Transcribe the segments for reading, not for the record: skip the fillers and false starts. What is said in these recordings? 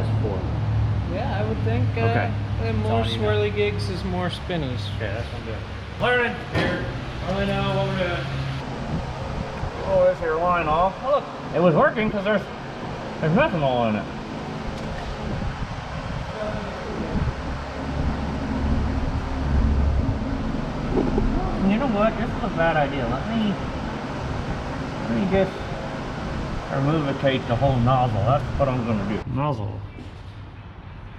has before. Yeah, I would think Okay. more swirly gigs is more spinnies. Okay, that's what I'm doing. Learning here. I really know what we're doing. Pull this here line off. Oh, look, it was working because there's methanol in it. You know what? This is a bad idea. Let me just removicate the whole nozzle. That's what I'm going to do. Nozzle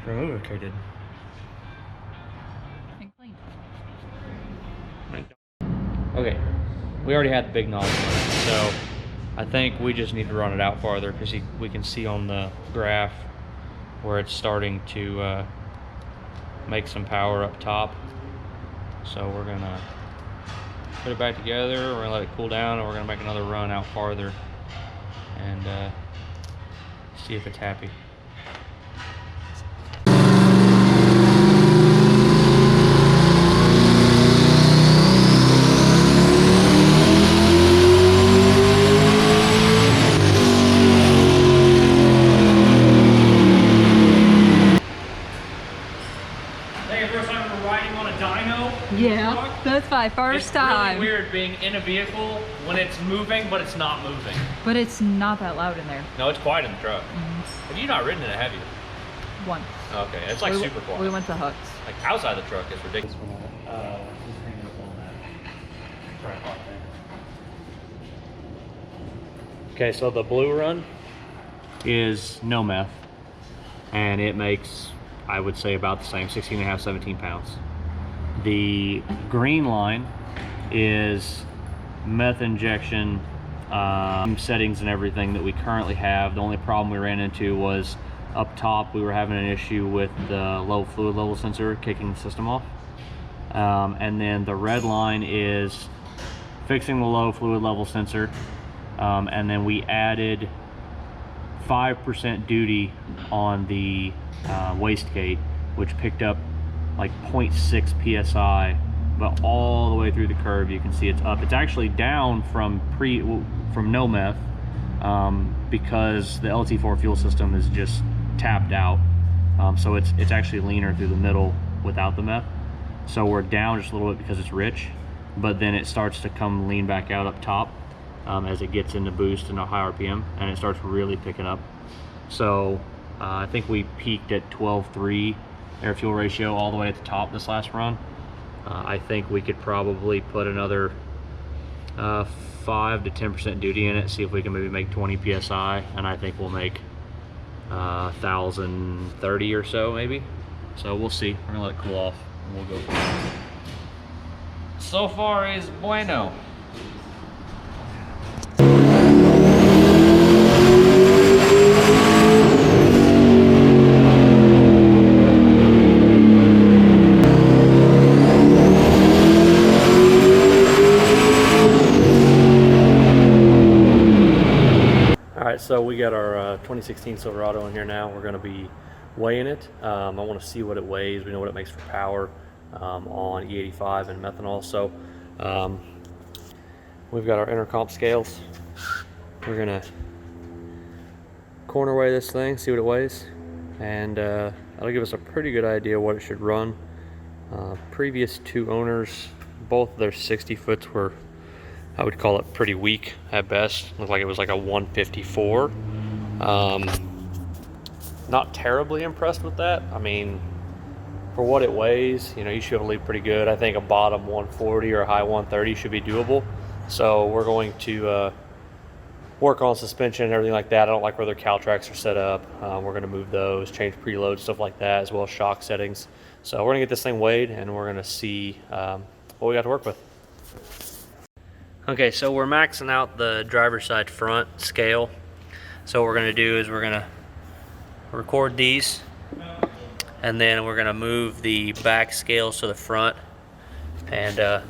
removicated. And clean. Okay, we already had the big nozzle in it, so I think we just need to run it out farther because we can see on the graph where it's starting to make some power up top. So we're gonna put it back together, we're gonna let it cool down, and we're gonna make another run out farther and see if it's happy. Yeah, that's my first time. It's really weird being in a vehicle when it's moving, but it's not moving. But it's not that loud in there. No, it's quiet in the truck. Have you not ridden in it, have you? Once. Okay, it's like super quiet. We went to Huck's. Like outside the truck, it's ridiculous. Okay, so the blue run is no meth, and it makes, I would say, about the same, 16 and a half, 17 pounds. The green line is meth injection settings and everything that we currently have. The only problem we ran into was up top we were having an issue with the low fluid level sensor kicking the system off. And then the red line is fixing the low fluid level sensor. And then we added 5% duty on the wastegate, which picked up like 0.6 psi, but all the way through the curve you can see it's up. It's actually down from no meth because the LT4 fuel system is just tapped out. So it's actually leaner through the middle without the meth. So we're down just a little bit because it's rich, but then it starts to come lean back out up top as it gets into boost and a high RPM, and it starts really picking up. So I think we peaked at 12.3 air fuel ratio all the way at the top this last run. I think we could probably put another 5 to 10% duty in it, see if we can maybe make 20 psi, and I think we'll make 1,030 or so maybe. So we'll see. We're gonna let it cool off and we'll go from there. So far is bueno. So we got our 2016 Silverado in here now. We're going to be weighing it. I want to see what it weighs. We know what it makes for power on E85 and methanol. So we've got our intercomp scales. We're going to corner weigh this thing, see what it weighs, and that'll give us a pretty good idea what it should run. Previous two owners, both their 60 foots were, I would call it pretty weak at best. Looked like it was like a 154. Not terribly impressed with that. I mean, for what it weighs, you know, you should be able to leave pretty good. I think a bottom 140 or a high 130 should be doable. So we're going to work on suspension and everything like that. I don't like where their cowl tracks are set up. We're going to move those, change preload, stuff like that, as well as shock settings. So we're going to get this thing weighed, and we're going to see what we got to work with. Okay, so we're maxing out the driver's side front scale. So what we're going to do is we're going to record these, and then we're going to move the back scales to the front and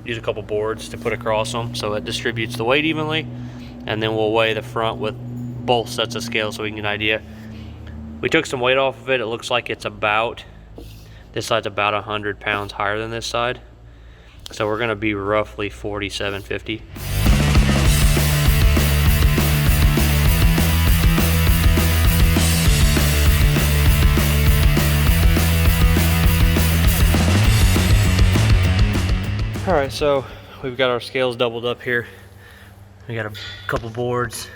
use a couple boards to put across them so it distributes the weight evenly, and then we'll weigh the front with both sets of scales so we can get an idea. We took some weight off of it. It looks like it's about, this side's about 100 pounds higher than this side. So we're gonna be roughly 4750. All right, so we've got our scales doubled up here. We got a couple boards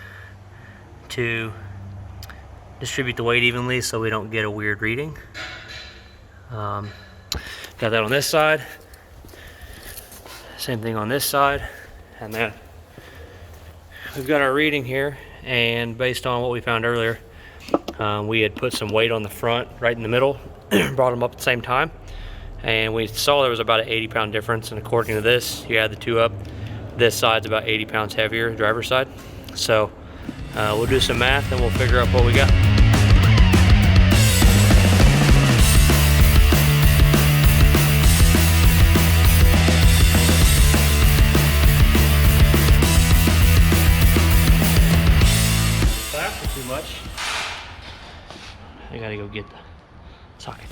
to distribute the weight evenly so we don't get a weird reading. Got that on this side. Same thing on this side. And then we've got our reading here, and based on what we found earlier, we had put some weight on the front right in the middle, brought them up at the same time, and we saw there was about an 80-pound difference, and according to this, you add the two up, this side's about 80 pounds heavier, the driver's side. So we'll do some math and we'll figure out what we got. Too much. I gotta go get the socket.